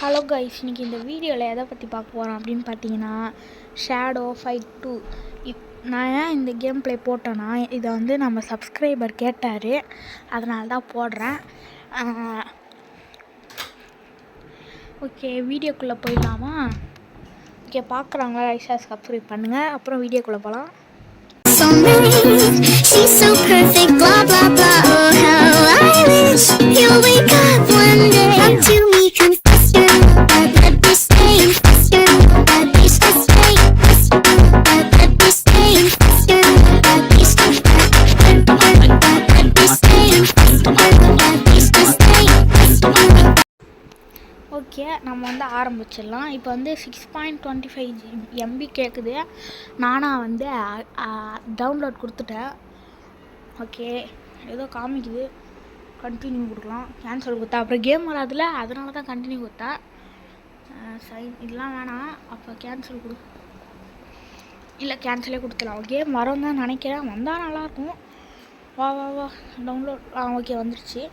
Hello guys, இன்றைக்கி இந்த வீடியோவில் எதை பற்றி பார்க்க போகிறோம் அப்படின்னு பார்த்தீங்கன்னா ஷேடோ ஃபைட் 2. நான் ஏன் இந்த கேம் ப்ளே போட்டேன்னா, இதை வந்து நம்ம சப்ஸ்கிரைபர் கேட்டார், அதனால தான் போடுறேன். ஓகே, வீடியோக்குள்ளே போயிடலாமா? ஓகே, பார்க்குறாங்களா லைக் சப்ஸ்கிரைப் பண்ணுங்கள். அப்புறம் வீடியோக்குள்ளே போகலாம். She's so perfect, blah blah blah. Oh, how I wish you'll wake up one day. Come to me, confess your love, let me stay. Confess your love, please just stay. Confess your love, let me stay. Confess your love, please just stay. Let me stay. Confess your love, please just stay. Okay, நம்ம வந்து ஆரம்பிச்சிடலாம். இப்போ வந்து 6.25 MB கேட்குது. நானாக வந்து download கொடுத்துட்டேன். Okay, ஏதோ காமிக்குது, கண்டினியூ கொடுக்கலாம். கேன்சல் கொடுத்தா அப்புறம் கேம் வராதுல, அதனால தான் கண்டினியூ கொடுத்தேன். சைன் இதெல்லாம் வேணாம், அப்போ கேன்சல் கொடு. இல்லை, கேன்சலே கொடுத்துலாம். கேம் வரோன்னு தான் நினைக்கிறேன், வந்தால் நல்லாயிருக்கும். வா வா வா டவுன்லோட். ஓகே, வந்துடுச்சு.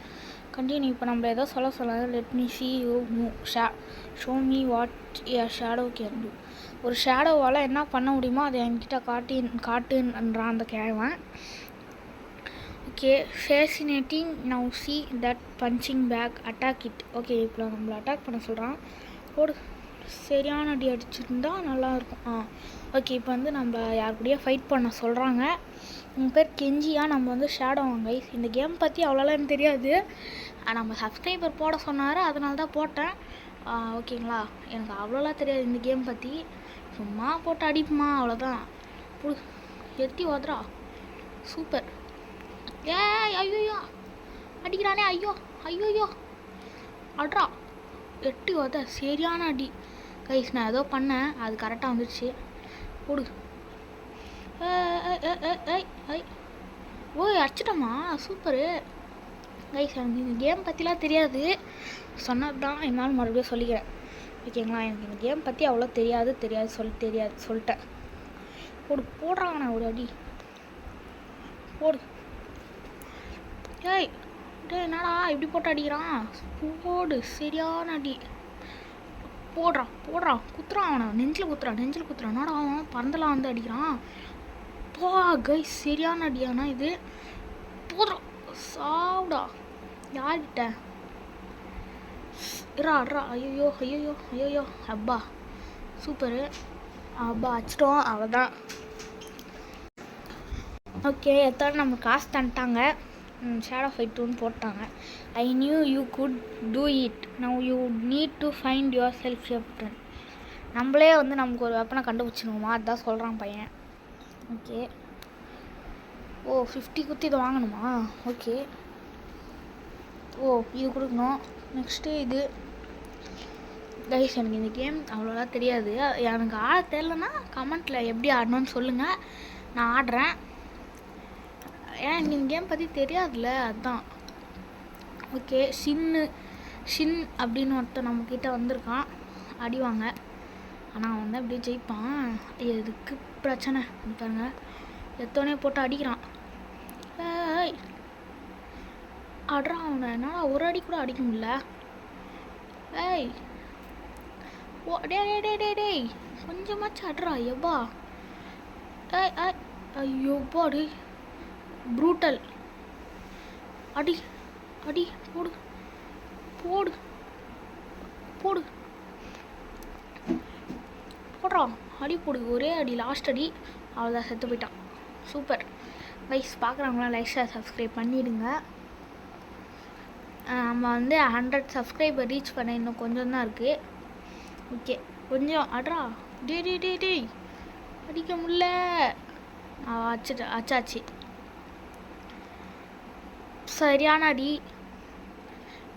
கண்டினியூ. இப்போ நம்ம ஏதோ சொல்ல let me see you show me what a shadow can do. ஒரு ஷேடோவால் என்ன பண்ண முடியுமோ அதை என்கிட்ட காட்டுன்றான் அந்த கேவன். Okay, fascinating now see that punching bag attack it. Okay, இப்போ நம்மளை அட்டாக் பண்ண சொல்கிறான். ஒரு சரியான அடி அடிச்சிருந்தா நல்லாயிருக்கும். ஓகே, இப்போ வந்து நம்ம யார் கூடயே ஃபைட் பண்ண சொல்கிறாங்க. உங்கள் பேர் கெஞ்சியா? நம்ம வந்து ஷேடோ வாங்க. இந்த கேம் பற்றி அவ்வளோலாம் எனக்கு தெரியாது, நம்ம சப்ஸ்கிரைபர் போட சொன்னார், அதனால தான் போட்டேன். ஓகேங்களா, எனக்கு அவ்வளோலாம் தெரியாது இந்த கேம் பற்றி. சும்மா போட்டு அடிப்புமா, அவ்வளோதான். எத்தி ஓதுறா, சூப்பர். ஐயோ அடிக்கிறானே, ஐயோ அட்ரா, எட்டி ஓத, சரியான அடி கைஸ். நான் ஏதோ பண்ணேன், அது கரெக்டாக வந்துடுச்சு. போடு. ஓய், அடிச்சிட்டோமா, சூப்பரு கைஸ். எனக்கு இந்த கேம் பற்றிலாம் தெரியாது, சொன்னது தான், என்னால் மறுபடியும் சொல்லிக்கிறேன். ஓகேங்களா, எனக்கு இந்த கேம் பற்றி அவ்வளோ தெரியாது சொல்லிட்டேன். போடுறாங்கண்ணா ஒரு அடி, போடு. என்னடா இப்படி போட்டு அடிக்கிறான், போடு, சரியான அடி. போடுறான் குத்துறான், அவனை நெஞ்சில் குத்துறான். என்னடா அவன் பறந்தெல்லாம் வந்து அடிக்கிறான். போ கைஸ், சரியான அடியானா இது. போடுறான், சாவுடா. யார்கிட்ட அட்ரா. ஐயோ அப்பா, சூப்பரு. அப்பா அடிச்சிட்டோம், அவ்வளோதான். ஓகே, எத்தனை நம்ம காசு தந்துட்டாங்க. ஷேடோ ஃபைட் 2ன்னு போட்டாங்க. I knew you good do it, now you need to find your self weapon. நம்மளே வந்து நமக்கு ஒரு வெப்பனை கண்டுபிடிச்சிடுவோமா, அதுதான் சொல்கிறான் பையன். ஓகே, 50 குத்தி இதை வாங்கணுமா? ஓகே, இது கொடுக்கணும். நெக்ஸ்ட்டு இது கைஸ். எனக்கு இந்த கேம் அவ்வளோலாம் தெரியாது, எனக்கு ஆட தெரிலனா கமெண்ட்டில் எப்படி ஆடணும்னு சொல்லுங்கள், நான் ஆடுறேன். ஏன்னா எனக்கு இந்த கேம் பற்றி தெரியாதுல்ல, அதுதான். ஓகே, ஷின் அப்படின்னு ஒருத்தர் நம்மக்கிட்ட வந்திருக்கான், அடிவாங்க. ஆனால் அவன் வந்து அப்படியே ஜெயிப்பான், எதுக்கு பிரச்சனை பாருங்க. எத்தோனே போட்டு அடிக்கிறான். அட்ரா அவனை, என்னால் ஒரு அடி கூட அடிக்க முடியல. டேய் கொஞ்சமாச்சும் அட்ரா, எவ்வா. ஐயோப்பாடு, ப்ரூட்டல். அடி போடுறான், அடி போடு, ஒரே அடி, லாஸ்ட் அடி, அவ்வளோதான், செத்து போயிட்டான். Super guys. பார்க்குறவங்களாம் லைக் ஷேர் சப்ஸ்கிரைப் பண்ணிவிடுங்க. நம்ம வந்து 100 சப்ஸ்கிரைபர் ரீச் பண்ண இன்னும் கொஞ்சம் தான் இருக்குது. ஓகே, கொஞ்சம் அட்ரா. டேய் அடிக்க முடியல. அச்சாச்சு, சரியான அடி.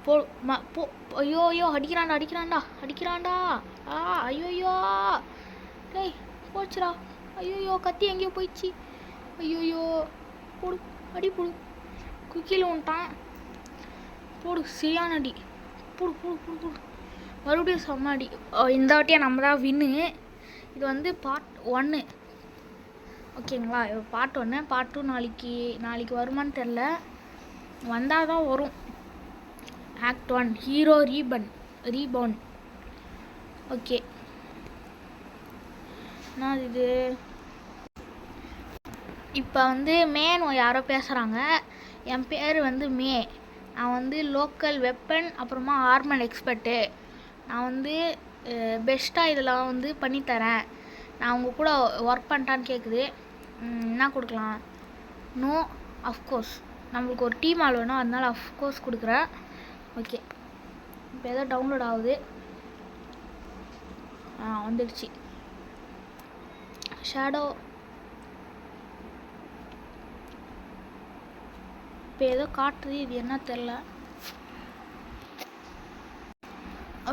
போ ஐயோ அடிக்கிறான்டா. ஐயோ டேய் போச்சுடா. ஐயோ கத்தி எங்கேயோ போயிடுச்சு. ஐயோ போடு, அடி போடு. குக்கியில் வந்துட்டான், போடு, சரியான அடி. போடு. மறுபடியும் செம்ம அடி. இந்த வாட்டியாக நம்ம தான் வின்னு. இது வந்து பார்ட் 1. ஓகேங்களா, பார்ட் 1. பார்ட் 2 நாளைக்கு வருமானு தெரில, வந்தால் தான் வரும். Act 1 hero rebound. ஓகே, என்ன இது? இப்போ வந்து மேனு யாரோ பேசுகிறாங்க. என் பேர் வந்து மே. நான் வந்து லோக்கல் வெப்பன் அப்புறமா ஆர்மல் எக்ஸ்பர்ட்டு. நான் வந்து பெஸ்ட்டாக இதெல்லாம் வந்து பண்ணித்தரேன். நான் உங்கள் கூட ஒர்க் பண்ணிட்டான்னு கேட்குது. என்ன கொடுக்கலாம்? No, of course. நம்மளுக்கு ஒரு டீம் ஆள் வேணும், அதனால அஃப்கோர்ஸ் கொடுக்குறேன். ஓகே, இப்போ ஏதோ டவுன்லோட் ஆகுது. வந்துடுச்சு. ஷேடோ இப்போ ஏதோ காட்டுது, இது என்ன தெரில.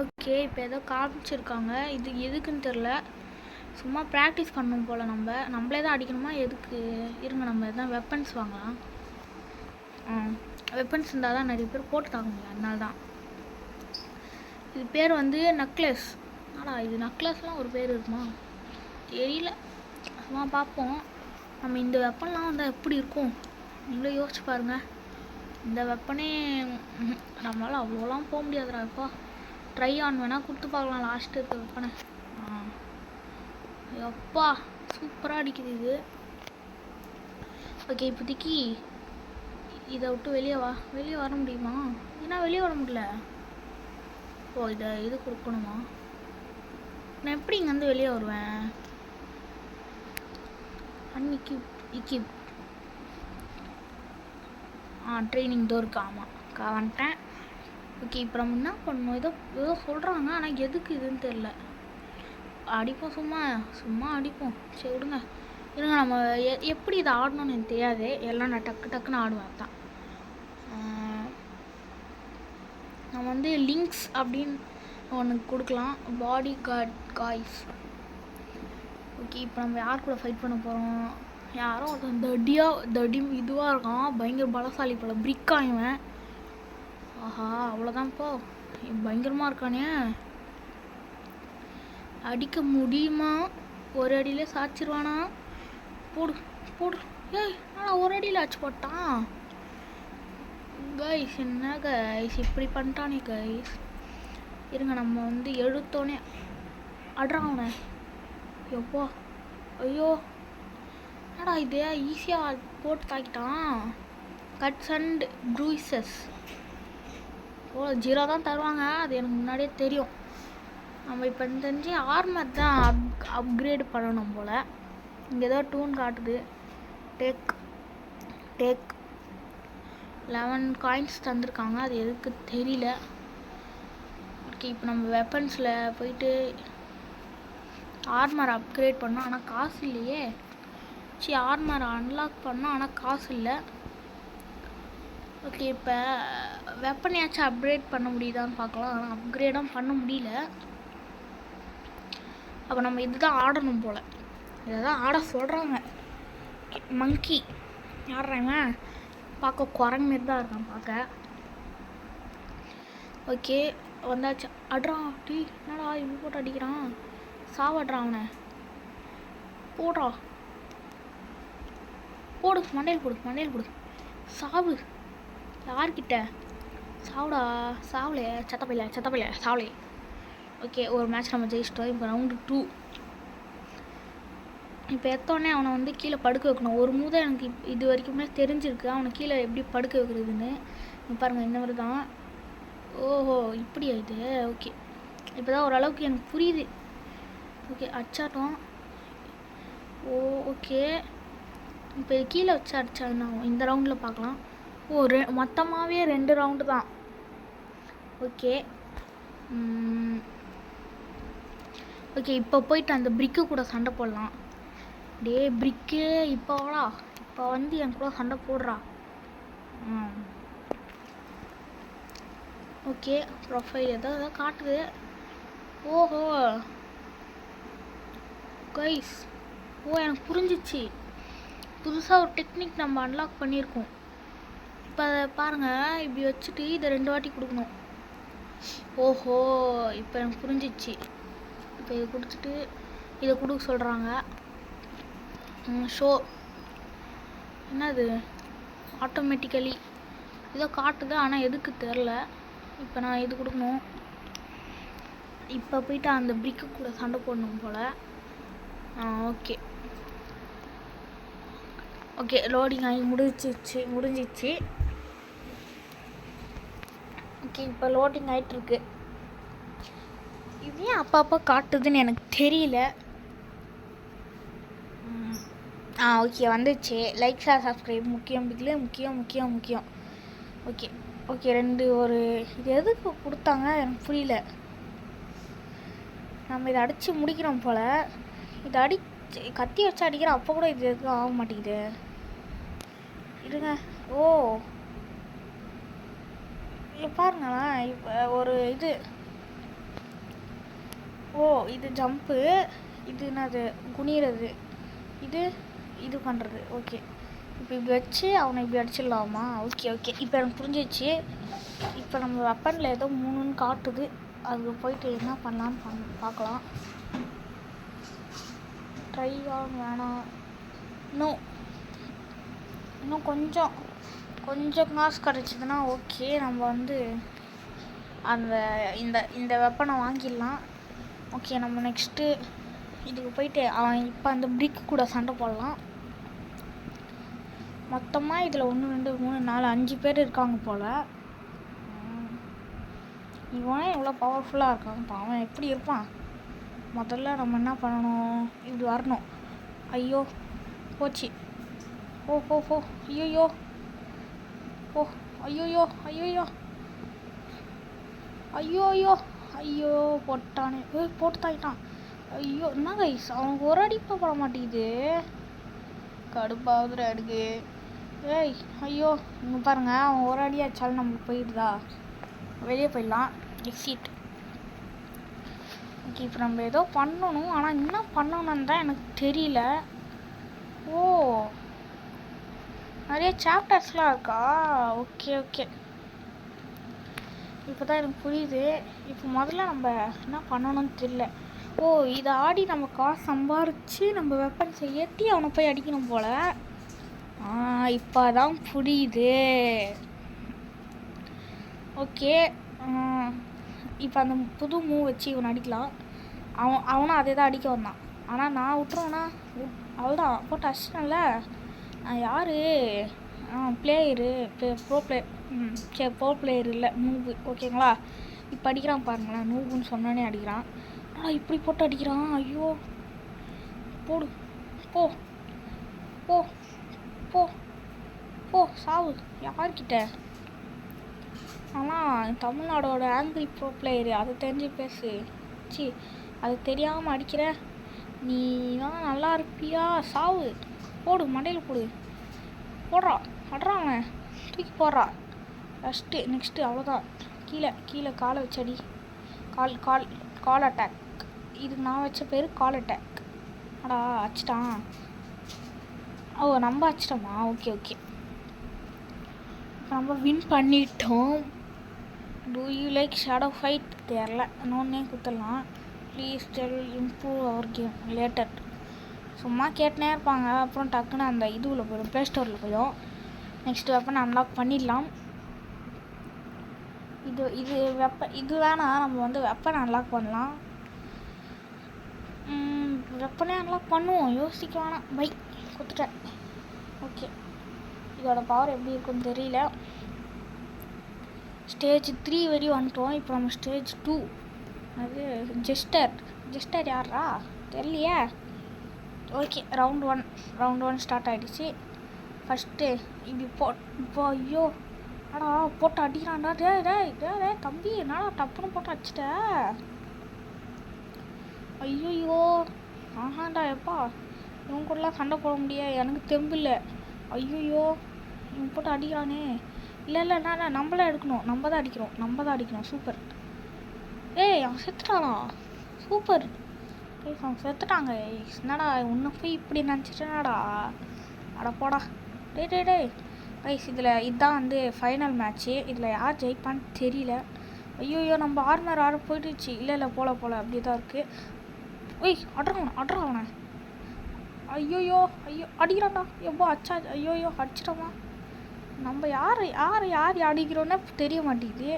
ஓகே, இப்போ ஏதோ காமிச்சிருக்காங்க, இது எதுக்குன்னு தெரில. சும்மா ப்ராக்டிஸ் பண்ணணும் போல். நம்மளே தான் அடிக்கணுமா எதுக்கு? இருங்க, நம்ம எதாவது வெப்பன்ஸ் வாங்கலாம். வெப்பன்ஸ் இருந்தால் தான் நிறைய பேர் போட்டு தாங்க முடியும், அதனால தான். இது பேர் வந்து நக்லஸ். ஆனால் இது நக்லஸ்லாம் ஒரு பேர் இருக்குமா தெரியல. சும்மா பார்ப்போம். நம்ம இந்த வெப்பன்லாம் வந்தால் எப்படி இருக்கும் நீங்களே யோசிச்சு பாருங்கள். இந்த வெப்பனே நம்மளால் அவ்வளோலாம் போக முடியாதுடா. இப்போ ட்ரை ஆன் வேணால் கொடுத்து பார்க்கலாம் லாஸ்ட்டு இருக்க வெப்பனை. எப்பா சூப்பராக அடிக்குது இது. ஓகே, இப்போதைக்கு இதை விட்டு வெளியே வர முடியுமா? ஏன்னா வெளியே வர முடியல. ஓ, இது கொடுக்கணுமா? நான் எப்படி இங்கேருந்து வெளியே வருவேன்? இக்கிப் ட்ரைனிங் டோர் இருக்கு. ஆமாம், வந்துட்டேன். ஓகே, இப்போ நம்ம என்ன பண்ணணும்? ஏதோ சொல்கிறாங்க, ஆனால் எதுக்கு இதுன்னு தெரில. அடிப்போம், சும்மா அடிப்போம். சரி விடுங்க. இருங்க, நம்ம எப்படி இதை ஆடணும்னு எனக்கு தெரியாது. எல்லாம் நான் டக்குன்னு ஆடுவேன் தான். நம்ம வந்து லிங்க்ஸ் அப்படின்னு ஒன்று கொடுக்கலாம். பாடி கார்ட் காய்ஸ். ஓகே, இப்போ நம்ம யார் கூட ஃபைட் பண்ண போகிறோம்? யாரோ ஒருத்தன் இதுவாக இருக்கான், பயங்கர பலசாலி போல. பிரிக்காயுவேன். ஆஹா, அவ்வளோதான். இப்போ பயங்கரமாக இருக்கானே. அடிக்க முடியுமா? ஒரு அடியிலே சாச்சிருவானா? போடு. ஏய், ஆனால் ஒரு அடியில் ஆச்சு போட்டான். கைஸ், என்ன கைஸ் இப்படி பண்ணிட்டானே கைஸ். இருங்க, நம்ம வந்து எடுத்தோன்னே அட்றான் அவனை. எப்போ ஐயோ, என்னடா இது ஈஸியாக போட்டு தாக்கிட்டான். Cuts and bruises. ஓ, 0 தான் தருவாங்க, அது எனக்கு முன்னாடியே தெரியும். நம்ம இப்போ தெரிஞ்சு ஆர்மர் தான் அப்கிரேட் பண்ணணும் போல். இங்கே ஏதோ டூன் காட்டுது. டேக் 11 காயின்ஸ் தந்திருக்காங்க, அது எதுக்கு தெரியல. ஓகே, இப்போ நம்ம வெப்பன்ஸில் போயிட்டு ஆர்மர் அப்கிரேட் பண்ணோம், ஆனால் காசு இல்லையே. ஆர்மர் அன்லாக் பண்ணோம், ஆனால் காசு இல்லை. ஓகே, இப்போ வெப்பனையாச்சும் அப்கிரேட் பண்ண முடியுதான்னு பார்க்கலாம். ஆனால் அப்கிரேடும் பண்ண முடியல. அப்போ நம்ம இதுதான் ஆடணும் போல். இதை தான் ஆட சொல்கிறாங்க. மங்கி ஆடுறாங்க, பார்க்க குரங்கு மாரி தான் இருக்கான் பார்க்க. ஓகே, வந்தாச்சு. அட்றான். டீ, என்னடா இப்படி போட்டு அடிக்கிறான்? சாவட்றான் அவனை. போடு, மண்டையில் போடு. சாவு. யார்கிட்ட சாவுடா? சாவலையே, சத்தப்பையில சாவலையே. ஓகே, ஒரு மேட்ச் நம்ம ஜெயிச்சிட்டோம். இப்போ ரவுண்டு 2. இப்போ எத்தோடனே அவனை வந்து கீழே படுக்க வைக்கணும். ஒரு மூதை எனக்கு இது வரைக்குமே தெரிஞ்சிருக்கு, அவனை கீழே எப்படி படுக்க வைக்கிறதுன்னு. பாருங்கள், இந்த மாதிரி தான். ஓஹோ, இப்படியா இது? ஓகே, இப்போ தான் ஓரளவுக்கு எனக்கு புரியுது. ஓகே, அடிச்சாட்டோம். ஓகே, இப்போ கீழே வச்சு அடித்தா என்ன ஆகும்? இந்த ரவுண்டில் பார்க்கலாம். மொத்தமாகவே 2 ரவுண்டு தான். ஓகே, இப்போ போயிட்டு அந்த பிரிக்கு கூட சண்டை போடலாம். டே பிரிக்கு, இப்போ வந்து என் கூட சண்டை போடுறா. ஓகே, ப்ரொஃபைல் ஏதோ காட்டுது. ஓஹோ கைஸ், எனக்கு புரிஞ்சிச்சு. புதுசாக ஒரு டெக்னிக் நம்ம அன்லாக் பண்ணியிருக்கோம். இப்போ அதை பாருங்கள், இப்படி வச்சுட்டு இதை 2 வாட்டி கொடுக்கணும். ஓஹோ, இப்போ எனக்கு புரிஞ்சிச்சு. இப்போ இதை கொடுத்துட்டு இதை கொடுக்க சொல்கிறாங்க. ஷோ என்னது? ஆட்டோமேட்டிக்கலி ஏதோ காட்டுது, ஆனால் எதுக்கு தெரில. இப்போ நான் இது கொடுக்கணும். இப்போ போயிட்டு அந்த பிரிக்கு கூட சண்டை போடணும் போல். ஓகே ஓகே, லோடிங் ஆகி முடிஞ்சிச்சு. ஓகே, இப்போ லோடிங் ஆகிட்டுருக்கு. இது ஏன் அப்பப்போ காட்டுதுன்னு எனக்கு தெரியல. ஓகே, வந்துச்சு. லைக் ஷேர் சப்ஸ்கிரைப் முக்கியம். இதுலேயே முக்கியம். ஓகே ஓகே, ஒரு இது எதுக்கு கொடுத்தாங்க எனக்கு புரியல. நம்ம இதை அடித்து முடிக்கிறோம் போல். இதை கத்தி வச்சு அடிக்கிறோம், அப்போ கூட இது எதுவும் ஆக மாட்டேங்குது. இருங்க. இங்கே பாருங்களேன். இப்போ ஒரு இது இது ஜம்ப்பு, இது என்னது குனிறது, இது பண்ணுறது. ஓகே, இப்போ இப்படி வச்சு அவனை இப்படி அடிச்சிடலாமா? ஓகே இப்போ எனக்கு புரிஞ்சிச்சு. இப்போ நம்ம வெப்பனில் ஏதோ 3ன்னு காட்டுது. அதுக்கு போயிட்டு என்ன பண்ணலான்னு பார்க்கலாம். ட்ரை ஆன் வேணாம். இன்னும் கொஞ்சம் காசு கிடச்சிதுன்னா ஓகே. நம்ம வந்து இந்த வெப்பனை வாங்கிடலாம். ஓகே, நம்ம நெக்ஸ்ட்டு இதுக்கு போயிட்டு அவன் இப்போ அந்த பிரிக்கு கூட சண்டை போடலாம். மொத்தமாக இதில் 1 2 3 4 5 பேர் இருக்காங்க போல். இவனே இவ்வளோ பவர்ஃபுல்லாக இருக்கான். அவன் எப்படி இருப்பான்? முதல்ல நம்ம என்ன பண்ணணும், இப்படி வரணும். ஐயோ போச்சு. போ. ஐயோ போட்டானே. போட்டான். ஐயோ, என்ன கைஸ், அவனுக்கு ஒரு அடிப்பை போட மாட்டேங்குது. கடுப்பாகுதுடா எனக்கு. ஐயோ, இங்கே பாருங்க, அவன் ஒரு அடி அடிச்சாலும் நம்மளுக்கு போயிடுதா. வெளியே போயிடலாம். எக்ஸிட். ஓகே, இப்போ நம்ம ஏதோ பண்ணணும். ஆனால் என்ன பண்ணணுன்னு தான் எனக்கு தெரியல. நிறைய சாப்டர்ஸ்லாம் இருக்கா? ஓகே இப்போ தான் எனக்கு புரியுது. இப்போ முதல்ல நம்ம என்ன பண்ணணும்னு தெரியல. இதை ஆடி நம்ம காசு சம்பாரித்து நம்ம வெப்பன்ஸை ஏற்றி அவனை போய் அடிக்கணும் போல். இப்போ தான் புரியுது. ஓகே, இப்போ அந்த புது மூவ் வச்சு இவனை அடிக்கலாம். அவனும் அதே தான் அடிக்க வந்தான். ஆனால் நான் விட்டுருவேன்னா அவ்வளோதான். போட்டு அடிச்சிட்டேன்ல. யார் பிளேயரு? ப்ரோ பிளேயர் இல்லை, நூபு. ஓகேங்களா? இப்போ அடிக்கிறான் பாருங்களேன். நூபுன்னு சொன்னோன்னே அடிக்கிறான். இப்படி போட்டு அடிக்கிறான். ஐயோ, போடு. போ சாவு. யார்கிட்ட? ஆனால் தமிழ்நாடோட ஆங்கிரி ப்ரோ பிளேயரு, அதை தெரிஞ்சு பேசு. அது தெரியாமல் அடிக்கிற நீ தான் நல்லா இருப்பியா? சாவு. போடு, மண்டையில் போடு. அட்றான் அவன். தூக்கி போடுறா. நெக்ஸ்ட்டு அவ்வளோதான். கீழே காலை வச்சு அடி. கால் அட்டாக். இதுக்கு நான் வச்ச பேர் கால் அட்டாக். அடிச்சிட்டான். நம்ம அடிச்சிட்டோமா? ஓகே நம்ம வின் பண்ணிட்டோம். Do you like shadow fight? தெரில, இன்னொன்னே கொடுத்துடலாம். Please tell improve our game later. சும்மா கேட்டுனே இருப்பாங்க. அப்புறம் டக்குன்னு அந்த இதுவில் போயிடும், ப்ளே ஸ்டோரில் போயிடும். நெக்ஸ்ட் வெப்பன் அன்லாக் பண்ணிடலாம். இது வேணால் நம்ம வந்து வெப்பன் அன்லாக் பண்ணலாம். வெப்பனே அன்லாக் பண்ணுவோம், யோசிக்க வேணாம். கொடுத்துட்டேன். ஓகே, இதோட பவர் எப்படி இருக்குன்னு தெரியல. ஸ்டேஜ் 3 வரையும் வந்துட்டோம். இப்போ நம்ம ஸ்டேஜ் 2. அது ஜெஸ்டர் யாரா தெரியலையே. ஓகே, ரவுண்ட் 1 ஸ்டார்ட் ஆகிடுச்சு. ஃபஸ்ட்டு இப்படி இப்போ ஐயோ போட்டு அடிக்கிறான்டா. டே தம்பி, என்னடா டப்புன்னு போட்டு அடிச்சிட்ட? ஐயோ ஆஹாண்டா. எப்பா, இவன் கூடலாம் சண்டை போட முடியாது, எனக்கு தெம்பில்லை. ஐயோ, இவன் போட்டு அடிக்கிறானே. இல்லை நம்மளே எடுக்கணும். நம்ம தான் அடிக்கிறோம். சூப்பர். அவன் செத்துட்டானா? சூப்பர். அவன் செத்துட்டாங்க. என்னடா உன்னை போய் இப்படி நினச்சிட்டேனாடா. போடா. டே கைஸ், இதுதான் வந்து ஃபைனல் மேட்ச்சு. இதில் யார் ஜெயிப்பான்னு தெரியல. ஐயோ, நம்ம ஆர்மர் போயிடுச்சு. இல்லை போல அப்படி தான் இருக்குது. அட்றான் அவனை. ஐயோ அடிக்கிறான்டா. எப்போ அச்சா? ஐயோ அடிச்சிட்டோமா? நம்ம யார் அடிக்கிறோன்னே தெரிய மாட்டேங்குது.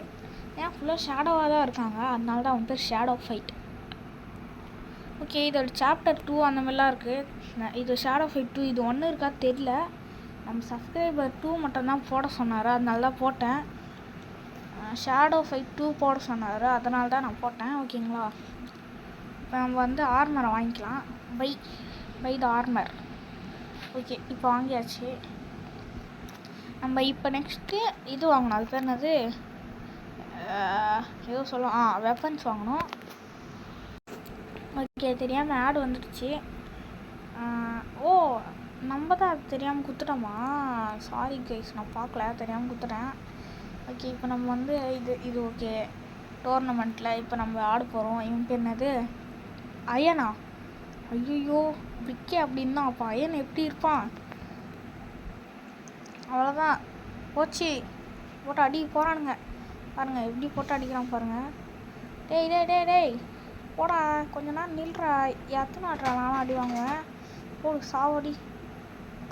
ஏன் ஃபுல்லாக ஷேடோவாக தான் இருக்காங்க, அதனால தான் அவன் பேர் ஷேடோ ஃபைட். ஓகே, இதோட சாப்டர் 2 அந்த மாதிரிலாம் இருக்குது. இது ஷேடோ ஃபைட் 2 இது 1 இருக்கா தெரியல. நம்ம சப்ஸ்கிரைபர் 2 மட்டும்தான் போட சொன்னார், அதனால தான் போட்டேன். ஷேடோ ஃபைட் 2 போட சொன்னார், அதனால தான் நான் போட்டேன். ஓகேங்களா, இப்போ நம்ம வந்து ஆர்மரை வாங்கிக்கலாம். By the armour. ஓகே, இப்போ வாங்கியாச்சு. நம்ம இப்போ நெக்ஸ்ட்டு இது வாங்கணும், அது பேர் என்னது, ஏதோ சொல்லுவோம், வெப்பன்ஸ் வாங்கணும். ஓகே, தெரியாமல் ஆட் வந்துடுச்சு. ஓ, நம்ம தான் அது தெரியாமல் குத்துட்டோமா? சாரி கைஸ், நான் பார்க்கல, தெரியாமல் குத்துட்டேன். ஓகே, இப்போ நம்ம வந்து இது ஓகே டோர்னமெண்ட்டில் இப்போ நம்ம ஆட போகிறோம். இவன் பேர் என்னது, அயனா? ஐயோ, விக்கே அப்படின்னா அப்போ அயன் எப்படி இருப்பான்? அவ்வளோதான், போச்சு, போட்டு அடிக்க போகிறானுங்க பாருங்கள், எப்படி போட்டு அடிக்கிறான் பாருங்கள். டேய் போடா, கொஞ்ச நேரம் நில்றா, எத்தனை ஆடுறா, நானும் அடி வாங்குவேன். போடு, சாவடி.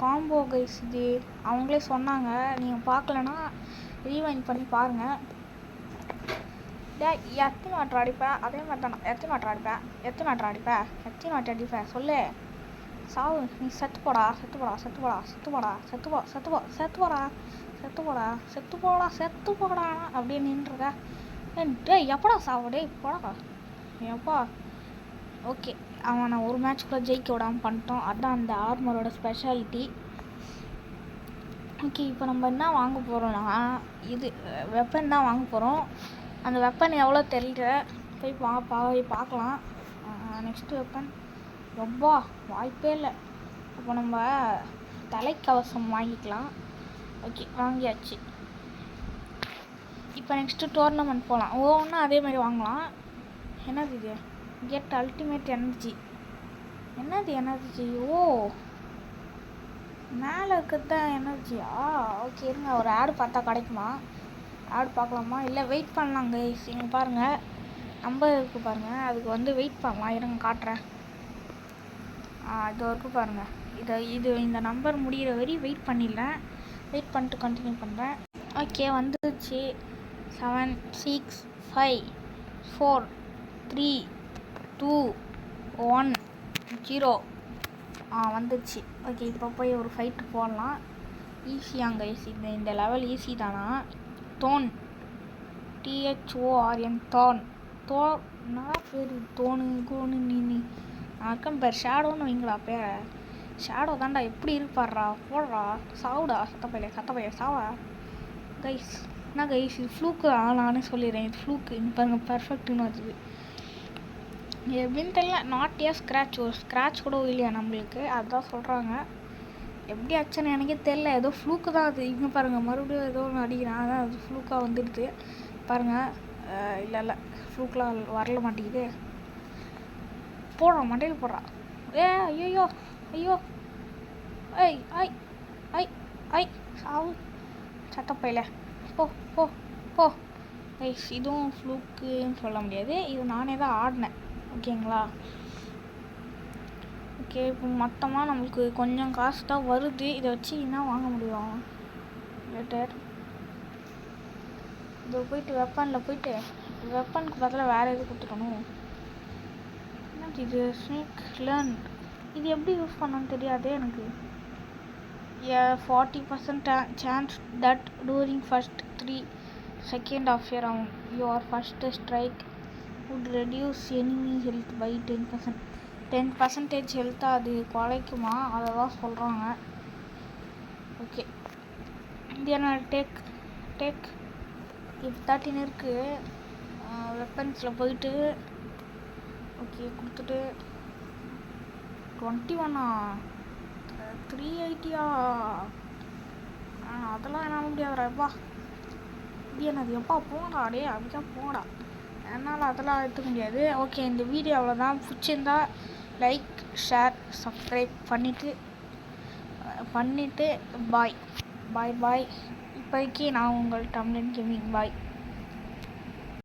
காம்போ கைஸ் இது, அவங்களே சொன்னாங்க, நீங்கள் பார்க்கலன்னா ரீவைண்ட் பண்ணி பாருங்கள். எத்தனை வாட்டர் அடிப்பேன், அதே மாதிரி தான் எத்தனை வாட்டர் அடிப்பேன் சொல்லு. சாவு, நீ செத்து போடா அப்படியே நின்றுருக்க. டேய் எப்படா சாவு, டேய் போடா எப்பா. ஓகே, அவனை ஒரு மேட்ச்குள்ளே ஜெயிக்க விடாமல் பண்ணிட்டோம், அதுதான் அந்த ஆர்மரோட ஸ்பெஷாலிட்டி. ஓகே, இப்போ நம்ம என்ன வாங்க போகிறோன்னா இது வெப்பன் தான் வாங்க போகிறோம். அந்த வெப்பன் எவ்வளோ தெரியல, போய் பார்க்கலாம். நெக்ஸ்ட்டு வெப்பன் ரொம்ப வாய்ப்பே இல்லை. இப்போ நம்ம தலைக்கவசம் வாங்கிக்கலாம். ஓகே, வாங்கியாச்சு. இப்போ நெக்ஸ்ட்டு டோர்னமெண்ட் போகலாம். ஒவ்வொன்றும் அதே மாதிரி வாங்கலாம். என்னது இது, கெட் அல்டிமேட் எனர்ஜி. என்னது எனர்ஜி? ஓ, மேலே இருக்கிறது தான் எனர்ஜியா? ஓகே, இருங்க, ஒரு ஆடு பார்த்தா கிடைக்குமா? ஆடு பார்க்கலாமா, இல்லை வெயிட் பண்ணலாங்க. இங்கே பாருங்கள், நம்பர் இருக்குது பாருங்கள், அதுக்கு வந்து வெயிட் பண்ணலாம். இருங்க காட்டுறேன். இது இருக்குது பாருங்கள், இந்த நம்பர் முடிகிற வரை வெயிட் பண்ணிடலாம். வெயிட் பண்ணிட்டு கண்டினியூ பண்ணுறேன். ஓகே, வந்துடுச்சு. 7 6 5 4 3 2 1 0 வந்துடுச்சு. ஓகே, இப்போ போய் ஒரு ஃபைட்டு போடலாம். ஈஸியாங்க, இந்த லெவல் ஈஸி தானா? தோன், THORN, என்ன பேர், கோனு நீ அக்கம் பேர் ஷேடோன்னு வைங்களா பேரை. ஷேடோ தான்டா, எப்படி இருப்பாடுறா, போடுறா, சாவுடா, சத்தப்பைய சாவா. கைஸ், என்ன கைஸ், இது ஃப்ளூக்கு நானே சொல்லிடுறேன், இது ஃப்ளூக்கு. இங்கே பாருங்கள், பர்ஃபெக்ட்டுன்னு வருது. எப்படின்னு தெரியல, நாட் ஏ ஸ்க்ராட்ச், ஒரு ஸ்க்ராட்ச் கூட இல்லையா நம்மளுக்கு, அதுதான் சொல்கிறாங்க. எப்படி ஆச்சுன்னு எனக்கே தெரில, ஏதோ ஃப்ளூக்கு தான் அது. இங்கே பாருங்கள், மறுபடியும் ஏதோ ஒன்று அடிக்கிறேன், அதான் அது ஃப்ளூக்காக வந்துடுது பாருங்கள். இல்லை ஃப்ளூக்கெலாம் வரல மாட்டேங்குது. போடுறான், மண்டையில் போடுறான். ஐயோ ஐ சாவு, சட்டப்பையில போ. இதுவும் ஃப்ளூக்குன்னு சொல்ல முடியாது, இது நானே தான் ஆடினேன். ஓகேங்களா, ஓகே, இப்போ மொத்தமாக நம்மளுக்கு கொஞ்சம் காசு தான் வருது. இதை வச்சு என்ன வாங்க முடியும் லேட்டர். இதை போயிட்டு வெப்பனில் போயிட்டு வெப்பனுக்கு பதிலாக வேறு எது கொடுத்துக்கணும். என்னது இது, ஸ்னேக் லேர்ன், இது எப்படி யூஸ் பண்ணணும்னு தெரியாதே எனக்கு. 40% chance that during first 3 seconds of a round your first strike would reduce enemy health by 10%. 10% ஹெல்த்தாக அது குறைக்குமா, அதை தான் சொல்கிறாங்க. ஓகே, இது என்ன, டேக் இப்போ 13 இருக்குது. வெப்பன்ஸில் போயிட்டு ஓகே கொடுத்துட்டு 21 380 அதெல்லாம் என்னால் முடியாதுப்பா. இது என்னது, எப்பா போங்கடா, அப்படியா போங்கடா, என்னால் அதெல்லாம் எடுத்துக்க முடியாது. ஓகே, இந்த வீடியோ அவ்வளோதான். பிடிச்சிருந்தா லைக், ஷேர், சப்ஸ்கிரைப் பண்ணிவிட்டு பாய். இப்போதைக்கு நான் உங்கள் தமிழன் கேமிங் பாய்.